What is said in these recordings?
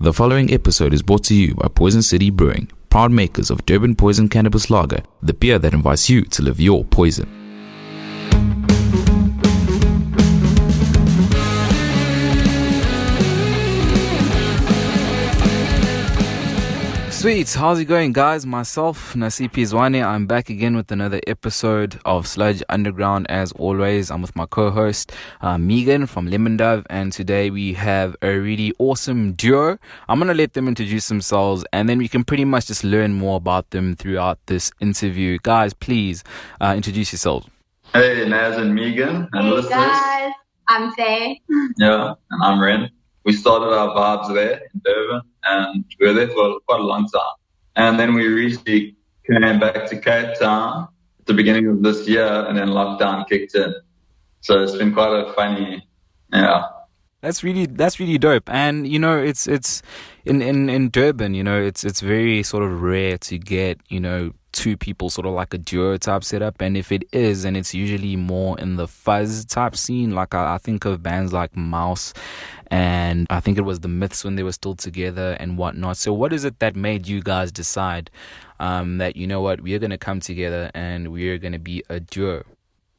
The following episode is brought to you by Poison City Brewing, proud makers of Durban Poison Cannabis Lager, the beer that invites you to live your poison. Sweet, how's it going, guys? Myself, Nasiphi Zwane. I'm back again with another episode of Sludge Underground. As always, I'm with my co-host, Meagan from Lemon Dove, and today we have a really awesome duo. I'm going to let them introduce themselves, and then we can pretty much just learn more about them throughout this interview. Guys, please introduce yourselves. Hey, Naz and Meagan and listeners. Guys, I'm Faye. Yeah, and I'm Wren. We started our vibes there in Durban, and we were there for quite a long time. And then we recently came back to Cape Town at the beginning of this year, and then lockdown kicked in. So it's been quite a funny, That's really dope. And you know, it's in Durban, you know, it's very sort of rare to get, you know, two people sort of like a duo type setup, and if it is, then it's usually more in the fuzz type scene. Like I think of bands like Mouse, and I think it was the Myths when they were still together and whatnot. So what is it that made you guys decide that, you know what, we're going to come together and we're going to be a duo?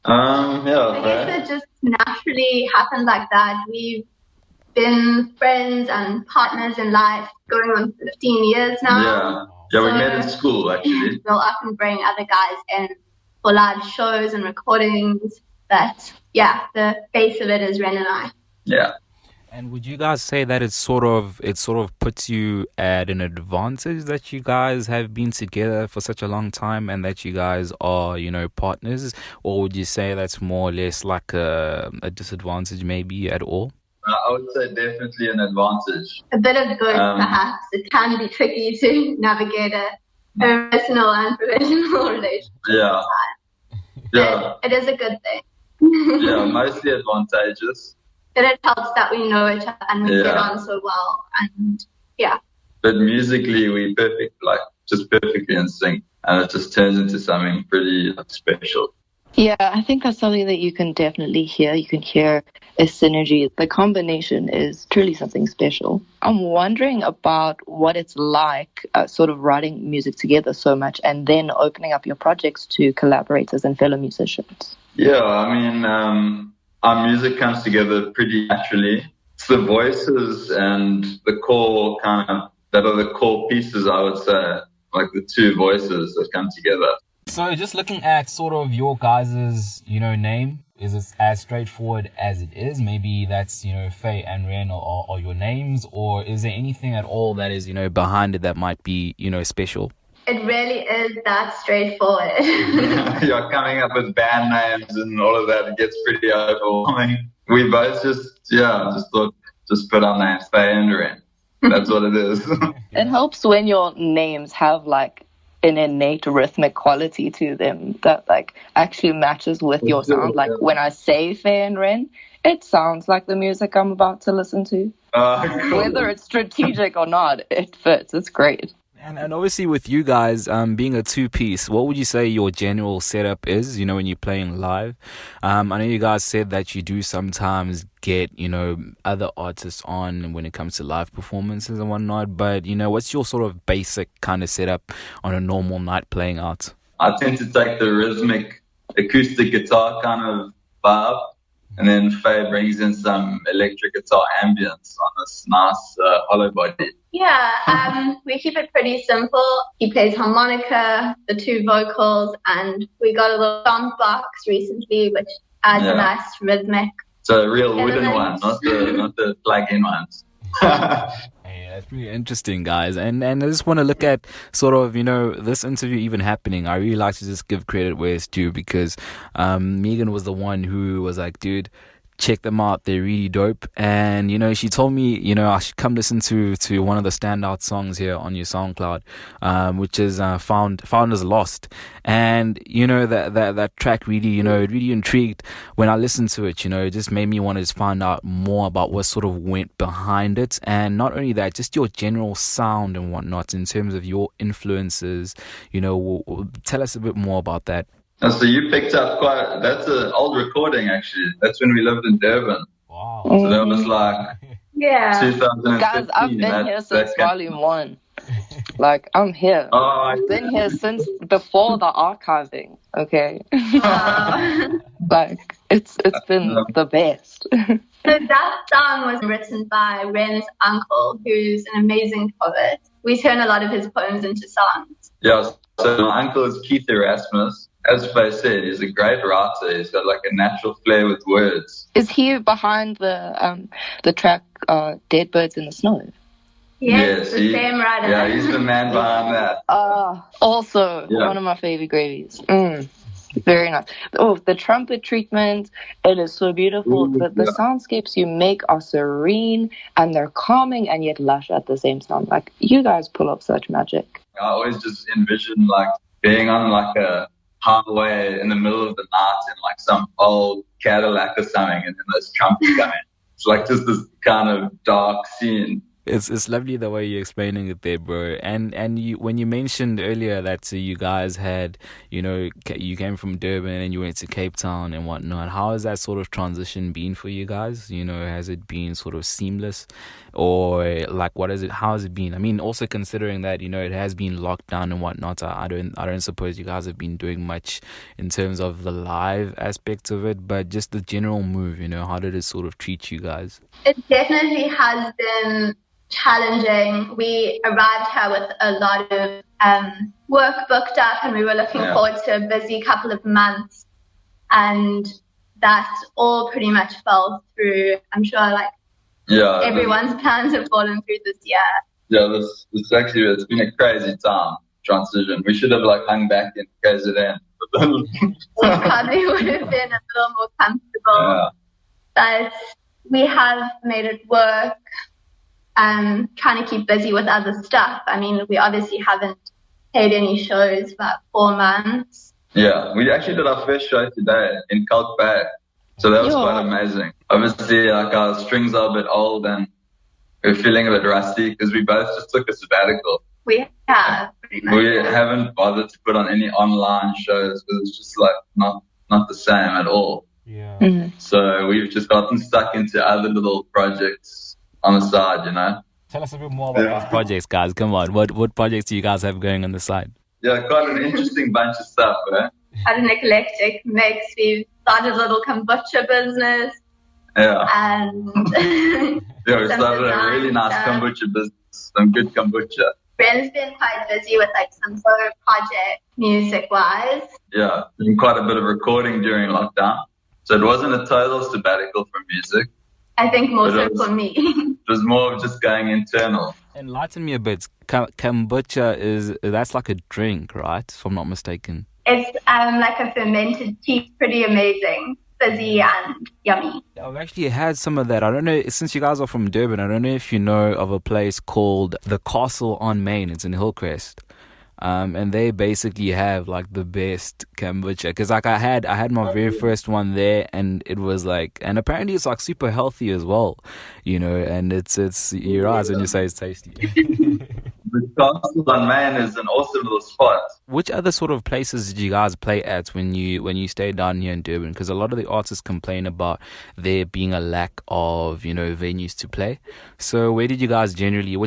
I guess it just naturally happened like that. We've been friends and partners in life going on 15 years now. Yeah, we met in school, actually. We'll often bring other guys in for live shows and recordings. But yeah, the base of it is Wren and I. Yeah. And would you guys say that it sort of puts you at an advantage that you guys have been together for such a long time and that you guys are, you know, partners? Or would you say that's more or less like a disadvantage maybe at all? I would say definitely an advantage. A bit of both, perhaps. It can be tricky to navigate a personal and professional relationship. Yeah. Yeah. It is a good thing. Yeah, mostly advantageous. But it helps that we know each other and we get on so well. And yeah. But musically, we just perfectly in sync. And it just turns into something pretty special. Yeah, I think that's something that you can definitely hear. You can hear a synergy. The combination is truly something special. I'm wondering about what it's like sort of writing music together so much and then opening up your projects to collaborators and fellow musicians. Yeah, I mean, our music comes together pretty naturally. It's the voices and the core that are the core pieces, I would say, like the two voices that come together. So just looking at sort of your guys', you know, name, is it as straightforward as it is? Maybe that's, you know, Faye and Wren or your names, or is there anything at all that is, you know, behind it that might be, you know, special? It really is that straightforward. You're coming up with band names and all of that. It gets pretty overwhelming. We both just put our names, Faye and Wren. That's what it is. It helps when your names have like an innate rhythmic quality to them that like actually matches with your sound. Like when I say Faye and Wren, it sounds like the music I'm about to listen to. Cool. Whether it's strategic or not, it fits. It's great. And obviously with you guys being a two-piece, what would you say your general setup is, you know, when you're playing live? I know you guys said that you do sometimes get, you know, other artists on when it comes to live performances and whatnot, but, you know, what's your sort of basic kind of setup on a normal night playing out? I tend to take the rhythmic acoustic guitar kind of vibe, and then Faye brings in some electric guitar ambience on this nice hollow body. Yeah, we keep it pretty simple. He plays harmonica, the two vocals, and we got a little sound box recently, which adds a nice rhythmic. So a real wooden one, not the plug-in ones. Hey, that's pretty interesting, guys. And I just want to look at sort of, you know, this interview even happening. I really like to just give credit where it's due because Meagan was the one who was like, dude, check them out, they're really dope. And, you know, she told me, you know, I should come listen to one of the standout songs here on your SoundCloud, which is Founders Lost. And, you know, that track really, you know, it really intrigued when I listened to it. You know, it just made me want to just find out more about what sort of went behind it. And not only that, just your general sound and whatnot in terms of your influences. You know, tell us a bit more about that. And so you picked up that's an old recording actually. That's when we lived in Durban. Wow. So that was like Yeah. 2015. Guys, I've been here since volume 1. Like, I'm here. I've been here since before the archiving, okay? Like, it's been the best. So that song was written by Wren's uncle, who's an amazing poet. We turn a lot of his poems into songs. Yeah, so my uncle is Keith Erasmus. As Faye said, he's a great writer. He's got like a natural flair with words. Is he behind the track Dead Birds in the Snow? Yes, the same writer. Yeah, he's the man behind that. Also, one of my favorite gravies. Very nice. Oh, the trumpet treatment, it is so beautiful. The soundscapes you make are serene and they're calming and yet lush at the same time. Like, you guys pull off such magic. I always just envision like being on like a highway in the middle of the night in like some old Cadillac or something, and then those trumpets come in. It's like just this kind of dark scene. It's lovely the way you're explaining it there, bro. And you, when you mentioned earlier that you guys had, you came from Durban and you went to Cape Town and whatnot. How has that sort of transition been for you guys? Has it been sort of seamless, or like how has it been? I mean, also considering that it has been locked down and whatnot. I don't suppose you guys have been doing much in terms of the live aspects of it, but just the general move. How did it sort of treat you guys? It definitely has been challenging. We arrived here with a lot of work booked up, and we were looking forward to a busy couple of months, and that all pretty much fell through. I'm sure everyone's plans have fallen through this year. Yeah, this it's been a crazy time transition. We should have hung back in KZN. We probably would have been a little more comfortable, but we have made it work. Trying to keep busy with other stuff. I mean, we obviously haven't played any shows for 4 months. Yeah, we actually did our first show today in Kalk Bay, so that was quite amazing. Obviously, our strings are a bit old and we're feeling a bit rusty because we both just took a sabbatical. We have, pretty much. We haven't bothered to put on any online shows because it's just not the same at all. Yeah. Mm-hmm. So we've just gotten stuck into other little projects on the side, Tell us a bit more about those projects, guys. Come on. What projects do you guys have going on the side? Yeah, quite an interesting bunch of stuff, Had an eclectic mix. We've started a little kombucha business. Yeah. And we started a really nice kombucha business. Some good kombucha. Wren's been quite busy with some sort of project music-wise. Yeah, been quite a bit of recording during lockdown. So it wasn't a total sabbatical from music. I think more so for me. It was more of just going internal. Enlighten me a bit. Kombucha that's like a drink, right? If I'm not mistaken. It's like a fermented tea, pretty amazing, fizzy and yummy. I've actually had some of that. I don't know, since you guys are from Durban, I don't know if you know of a place called The Castle on Main. It's in Hillcrest. And they basically have the best kombucha, because I had my very first one there, and it was and apparently it's super healthy as well, and it's your eyes when you say it's tasty. The Castle on Main is an awesome little spot. Which other sort of places did you guys play at when you stayed down here in Durban? Because a lot of the artists complain about there being a lack of venues to play. So which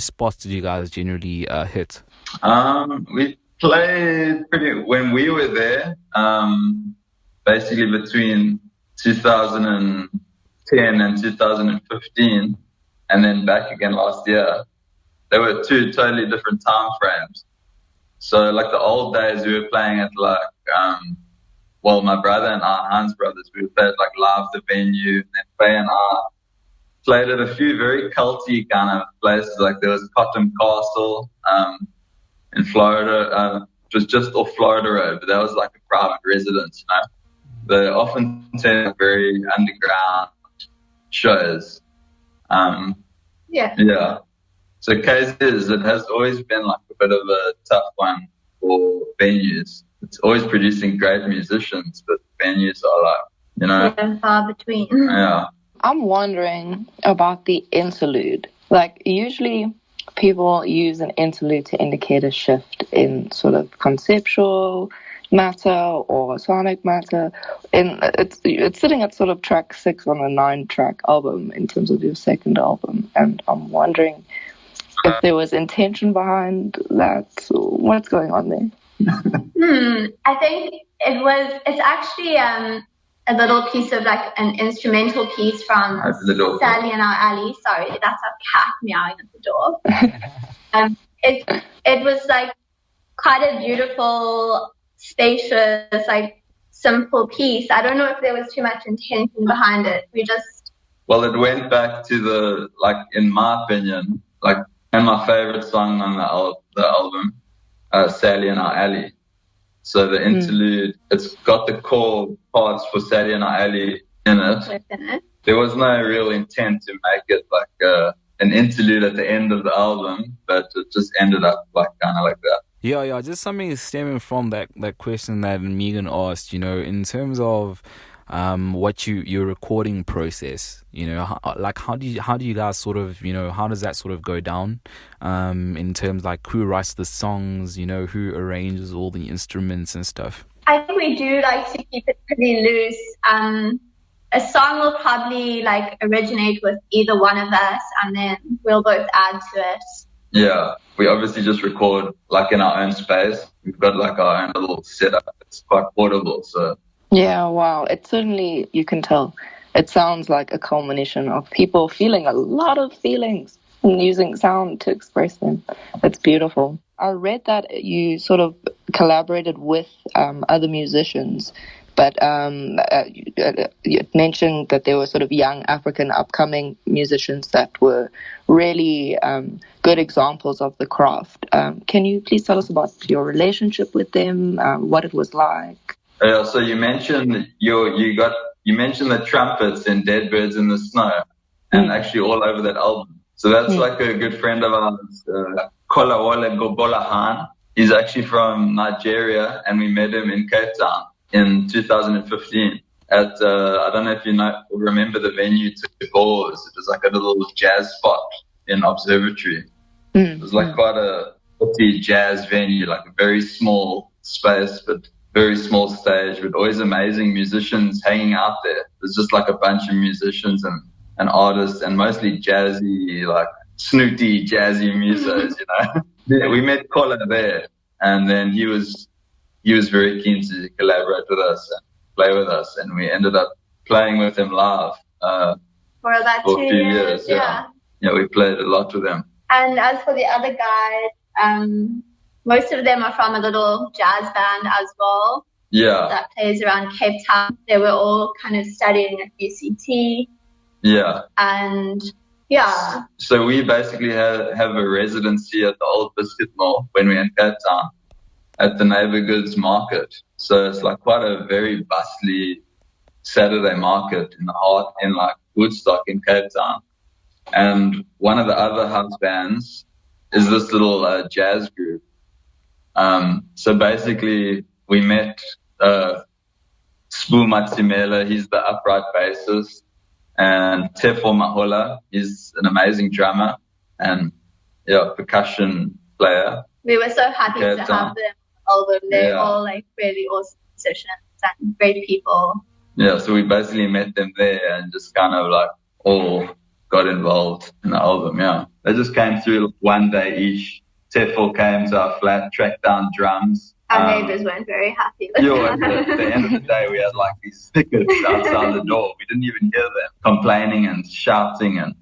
spots did you guys generally hit? We played when we were there, basically between 2010 and 2015, and then back again last year. There were 2 totally different time frames. So the old days we were playing at my brother and I, Hans brothers, we would play at Live the Venue, and then Faye and I played at a few very culty kind of places. There was Cotton Castle, in Florida. It was just off Florida Road, but that was a private residence, They often tend very underground shows. Yeah. So KZ's, it has always been a bit of a tough one for venues. It's always producing great musicians, but venues are far between. Yeah. I'm wondering about the interlude. Usually people use an interlude to indicate a shift in sort of conceptual, matter or sonic matter. And it's sitting at sort of track 6 on a 9-track album in terms of your second album. And I'm wondering if there was intention behind that. What's going on there? I think it's actually a little piece of like an instrumental piece from Sally and Our Alley. Sorry, that's a cat meowing at the door. It was like quite a beautiful, spacious, like simple piece. I don't know if there was too much intention behind it. Well, it went back to in my opinion, and my favorite song on the album, Sally and Our Alley. So the interlude, it's got the core parts for Sally and Our Alley in it. There was no real intent to make it like an interlude at the end of the album, but it just ended up kind of like that. Yeah, just something stemming from that question that Meagan asked, in terms of what your recording process, how do you guys sort of, how does that sort of go down in terms like who writes the songs, who arranges all the instruments and stuff? I think we do like to keep it pretty loose. A song will probably originate with either one of us, and then we'll both add to it. Yeah, we obviously just record in our own space. We've got our own little setup. It's quite portable, so. Yeah, wow. It certainly, you can tell, it sounds like a culmination of people feeling a lot of feelings and using sound to express them. It's beautiful. I read that you sort of collaborated with other musicians, but you mentioned that there were sort of young African upcoming musicians that were really good examples of the craft. Can you please tell us about your relationship with them, what it was like? Yeah, so you mentioned you mentioned the trumpets in Dead Birds in the Snow, and actually all over that album. So that's a good friend of ours, Kolawole Gobolahan. He's actually from Nigeria, and we met him in Cape Town in 2015 at I don't know if you remember the venue Tigors. It was a little jazz spot in Observatory. It was quite a jazz venue, a very small space, but very small stage with always amazing musicians hanging out there. There's just a bunch of musicians and artists, and mostly jazzy, snooty, jazzy musos, Yeah, we met Colin there, and then he was very keen to collaborate with us and play with us, and we ended up playing with him live for about 2 years. Yeah, we played a lot with him. And as for the other guys, most of them are from a little jazz band as well. Yeah. That plays around Cape Town. They were all kind of studying at UCT. Yeah. And yeah. So we basically have a residency at the Old Biscuit Mall when we're in Cape Town at the Neighbour Goods Market. So it's quite a very bustly Saturday market in Woodstock in Cape Town. And one of the other house bands is this little jazz group. So basically we met Sbu Matsimela, he's the upright bassist, and Tefo Mahola, he's an amazing drummer and percussion player. We were so happy to have them album. They're all really awesome musicians and great people. Yeah, so we basically met them there and just kind of all got involved in the album. Yeah, they just came through one day each. Tefo came to our flat, tracked down drums. Our neighbours weren't very happy with that. At the end of the day, we had these stickers outside the door. We didn't even hear them complaining and shouting, and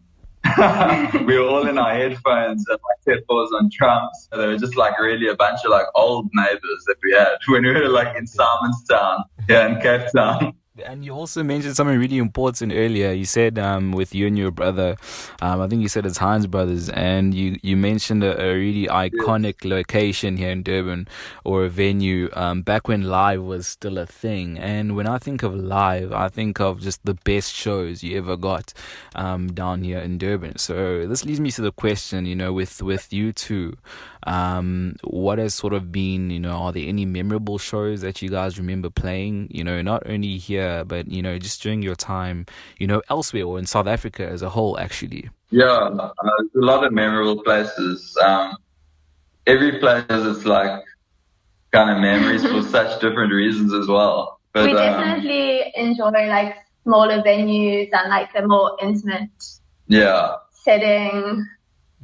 we were all in our headphones and Tefo was on drums. So they were just really a bunch of old neighbours that we had when we were in Simonstown here in Cape Town. And you also mentioned something really important earlier. You said with you and your brother, I think you said it's Hines Brothers, and you mentioned a really iconic location here in Durban, or a venue back when live was still a thing. And when I think of live, I think of just the best shows you ever got down here in Durban. So this leads me to the question, with you two, what has sort of been, are there any memorable shows that you guys remember playing, not only here, but just during your time elsewhere or in South Africa as a whole, actually? Yeah, there's a lot of memorable places. Every place is kind of memories for such different reasons as well. But, we definitely enjoy like smaller venues and like a more intimate setting,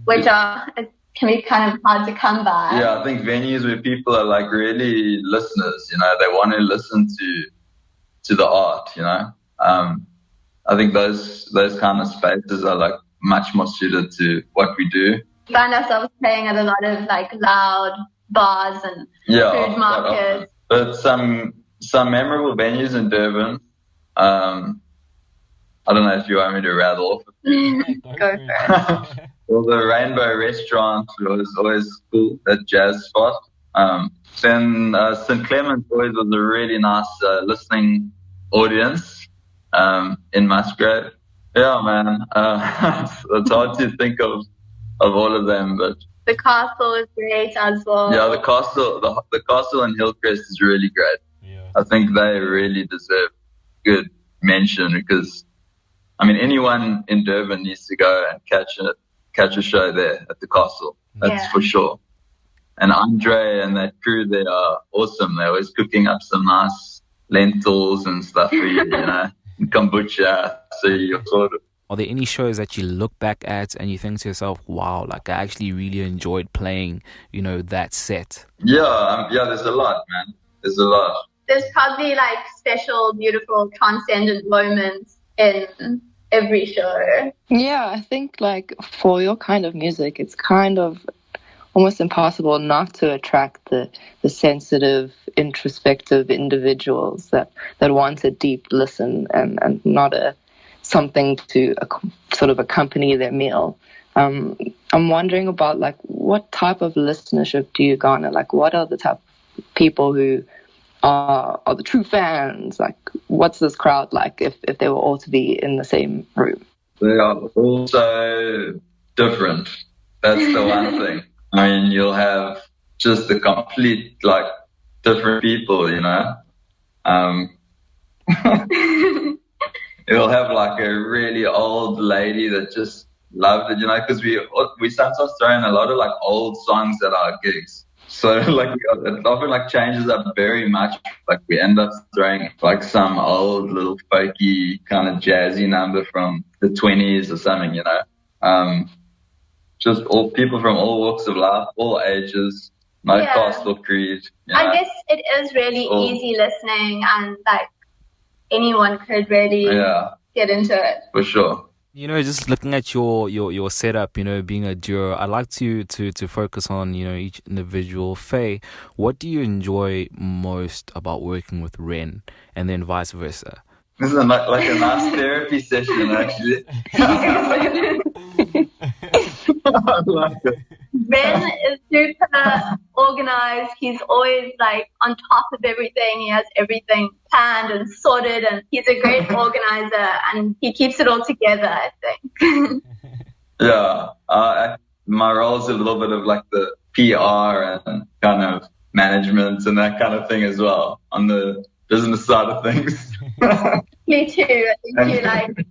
which it can be kind of hard to come by. Yeah, I think venues where people are like really listeners, you know, they want to listen to the art, you know. I think those kind of spaces are like much more suited to what we do. We find ourselves playing at a lot of like loud bars and food markets. But some memorable venues in Durban. I don't know if you want me to rattle off. Go for it. Well, the Rainbow Restaurant was always cool, that jazz spot. Then St. Clement's always was a really nice listening audience in Musgrave. Yeah, man. It's hard to think of all of them, but the castle is great as well. Yeah, the castle in Hillcrest is really great. Yeah. I think they really deserve good mention because, I mean, anyone in Durban needs to go and catch a show there at the castle. That's for sure. And Andre and that crew, they are awesome. They're always cooking up some nice lentils and stuff for you, you know, and kombucha. So you're sort of. Are there any shows that you look back at and you think to yourself, wow, like I actually really enjoyed playing, you know, that set? Yeah, there's a lot, man. There's a lot. There's probably like special, beautiful, transcendent moments in every show. Yeah, I think like for your kind of music, it's kind of almost impossible not to attract the sensitive, introspective individuals that want a deep listen and not something to sort of accompany their meal. I'm wondering about like what type of listenership do you garner? Like what are the type of people who are the true fans? Like what's this crowd like if they were all to be in the same room? They are all so different. That's the one thing. I mean, you'll have just the complete, like, different people, you know. You'll have, like, a really old lady that just loved it, you know, because we sometimes throw in a lot of, like, old songs at our gigs. So, like, it often, like, changes up very much. Like, we end up throwing, like, some old little folky kind of jazzy number from the 20s or something, you know. Just all people from all walks of life, all ages, no caste or creed. You know? I guess it is really easy listening and like anyone could really get into it. For sure. You know, just looking at your setup, you know, being a duo, I'd like to focus on, you know, each individual. Faye, what do you enjoy most about working with Wren and then vice versa? This is like a nice therapy session, actually. I like it. Ben is super organized. He's always like on top of everything. He has everything planned and sorted, and he's a great organizer, and he keeps it all together, I think. Yeah, my role is a little bit of like the PR and kind of management and that kind of thing as well on the business side of things. Me too. I think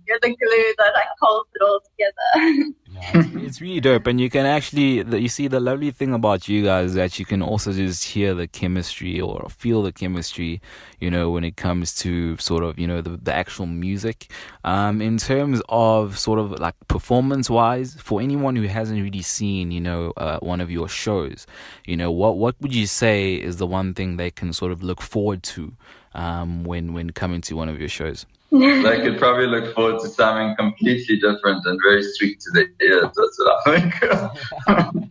you're the glue that like holds it all together. It's really dope, and you can actually, you see, the lovely thing about you guys is that you can also just hear the chemistry or feel the chemistry, you know, when it comes to sort of, you know, the actual music. In terms of sort of like performance wise, for anyone who hasn't really seen, you know, one of your shows, you know, what would you say is the one thing they can sort of look forward to when coming to one of your shows? They could probably look forward to something completely different and very sweet to their ears. That's what I think.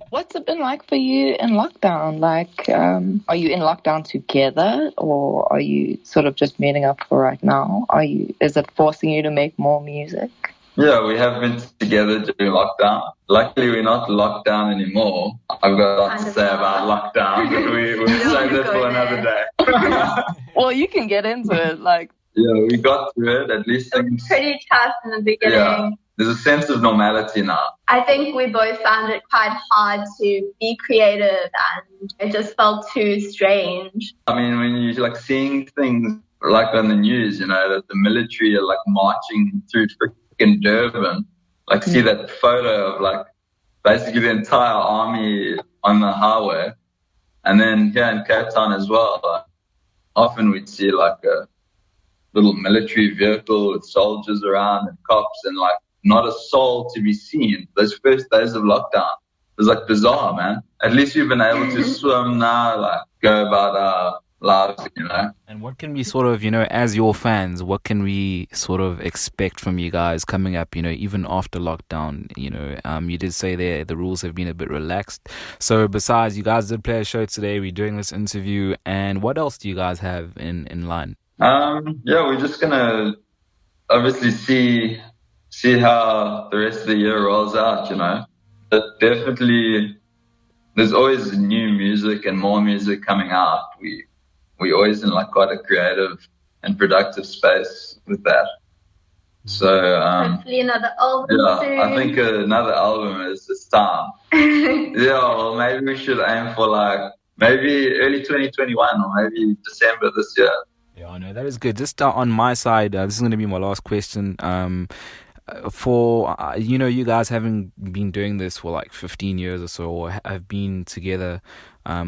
What's it been like for you in lockdown? Like, are you in lockdown together, or are you sort of just meeting up for right now? Is it forcing you to make more music? Yeah, we have been together during lockdown. Luckily, we're not locked down anymore. I've got a lot to say about lockdown, but we'll save that for another day. Well, you can get into it, like. Yeah, we got through it. At least it was pretty tough in the beginning. Yeah, there's a sense of normality now. I think we both found it quite hard to be creative, and it just felt too strange. I mean, when you're like seeing things like on the news, you know, that the military are like marching through freaking Durban, like see that photo of like basically the entire army on the highway, And then here in Cape Town as well, often we'd see like a little military vehicle with soldiers around and cops and like not a soul to be seen. Those first days of lockdown, it was like bizarre, man. At least we've been able to swim now, like go about our lives, you know. And what can we sort of, you know, as your fans, what can we sort of expect from you guys coming up, you know, even after lockdown? You know, you did say there the rules have been a bit relaxed. So besides, you guys did play a show today. We're doing this interview. And what else do you guys have in line? Yeah, we're just gonna obviously see how the rest of the year rolls out, you know. But definitely there's always new music and more music coming out. We always in like quite a creative and productive space with that. So hopefully another album soon. I think another album is time. Yeah, well maybe we should aim for like maybe early 2021 or maybe December this year. Yeah, no, that is good. Just on my side, this is going to be my last question. For, you know, you guys having been doing this for like 15 years or so, or have been together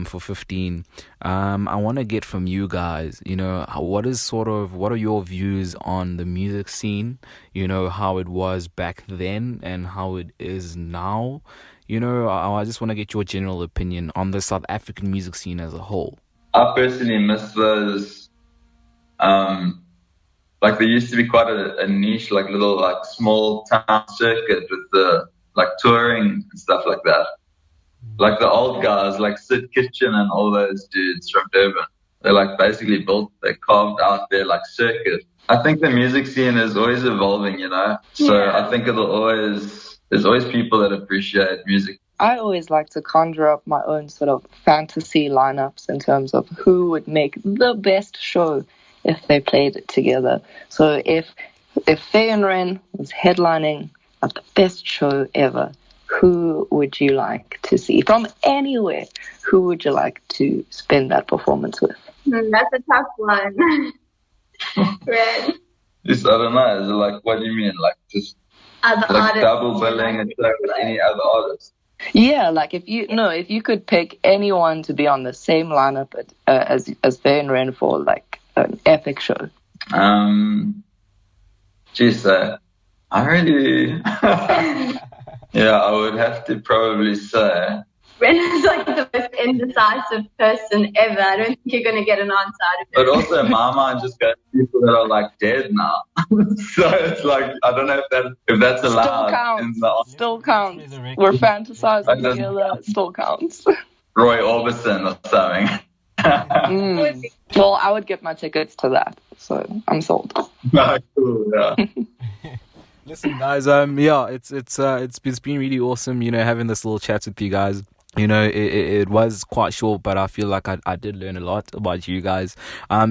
for 15, I want to get from you guys, you know, what are your views on the music scene, you know, how it was back then and how it is now? You know, I just want to get your general opinion on the South African music scene as a whole. I personally miss those. Like there used to be quite a niche, like little like small town circuit with the like touring and stuff like that. Like the old guys, like Sid Kitchen and all those dudes from Durban. They like basically they carved out their like circuit. I think the music scene is always evolving, you know. So I think there's always people that appreciate music. I always like to conjure up my own sort of fantasy lineups in terms of who would make the best show if they played it together. So if Faye and Wren was headlining at the best show ever, who would you like to see from anywhere? Who would you like to spend that performance with? That's a tough one. Wren. I don't know. Is it like, what do you mean? Like just Other like artists. double billing and stuff with any other artists? Yeah, like if you could pick anyone to be on the same lineup as Faye and Wren for like an epic show. Geez, I really, yeah, I would have to probably say. Wren is like the most indecisive person ever. I don't think you're going to get an answer out of it. But also, my mind just goes to people that are like dead now. So it's like, I don't know if that's allowed. Still counts. We're fantasizing together. Still counts. Roy Orbison or something. Well, I would get my tickets to that, so I'm sold. Cool, yeah. Listen, guys, it's been really awesome, you know, having this little chat with you guys. You know, it was quite short, but I feel like I did learn a lot about you guys.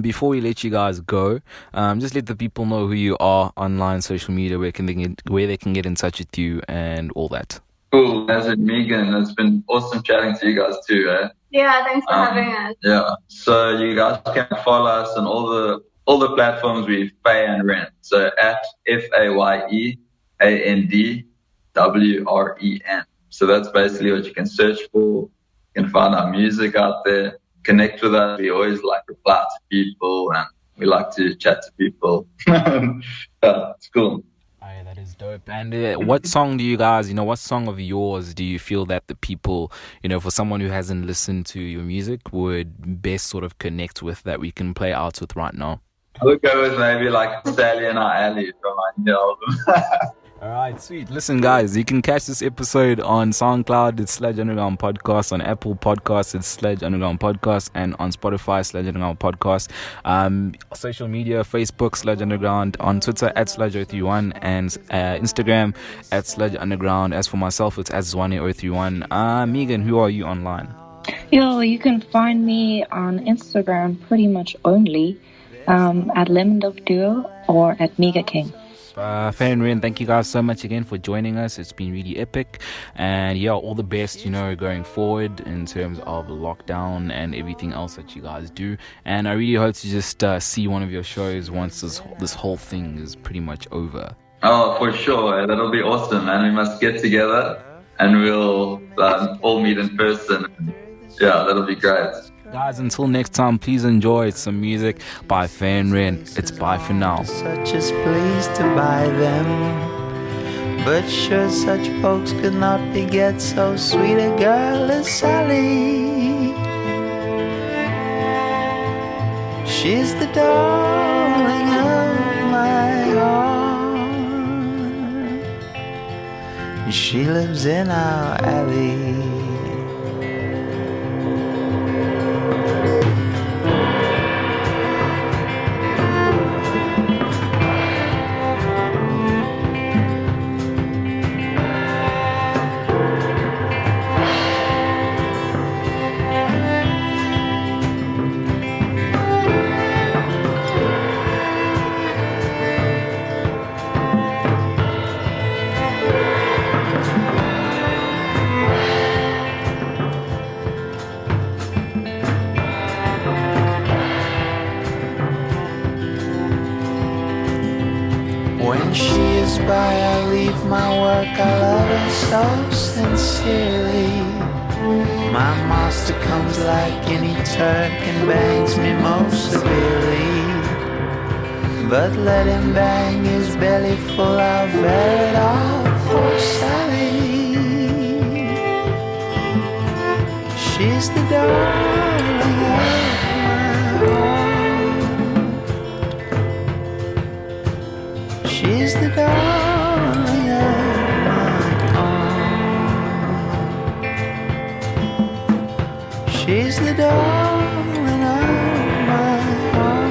Before we let you guys go, just let the people know who you are online, social media, where they can get in touch with you and all that. Cool. As in Meagan, it's been awesome chatting to you guys too, eh? Yeah, thanks for having us. Yeah. So you guys can follow us on all the platforms. We Faye and Wren. So at FAYEANDWREN. So that's basically what you can search for. You can find our music out there. Connect with us. We always like reply to people and we like to chat to people. Yeah, it's cool. Aye, that is dope. And what song do you guys, what song of yours do you feel that the people, for someone who hasn't listened to your music would best sort of connect with that we can play out with right now? I would go with maybe like Sally and Our Alley from our new album. All right, sweet. Listen, guys, you can catch this episode on SoundCloud, it's Sludge Underground Podcast. On Apple Podcasts, it's Sludge Underground Podcast. And on Spotify, Sludge Underground Podcast. Social media, Facebook, Sludge Underground. On Twitter, at Sludge031. And Instagram, at Sludge Underground. As for myself, it's at Zwane031. Meagan, who are you online? Yo, you can find me on Instagram pretty much only at Lemon Dove Duo or at Mega King. Faye and Wren, thank you guys so much again for joining us. It's been really epic, and yeah, all the best going forward in terms of lockdown and everything else that you guys do. And I really hope to just see one of your shows once this whole thing is pretty much over. Oh, for sure, that'll be awesome, man. We must get together and we'll all meet in person and Yeah, that'll be great. Guys, until next time, please enjoy some music by Faye And Wren. It's bye for now. Such as pleased to buy them. But sure, such folks could not beget so sweet a girl as Sally. She's the darling of my heart. She lives in our alley. When she is by, I leave my work. I love her so sincerely. My master comes like any Turk and bangs me most severely. But let him bang his belly full, I'll bear it all for Sally. She's the darling of my heart. She's the darling of my heart. She's the darling of my heart.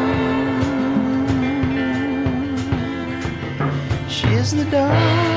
She's the darling.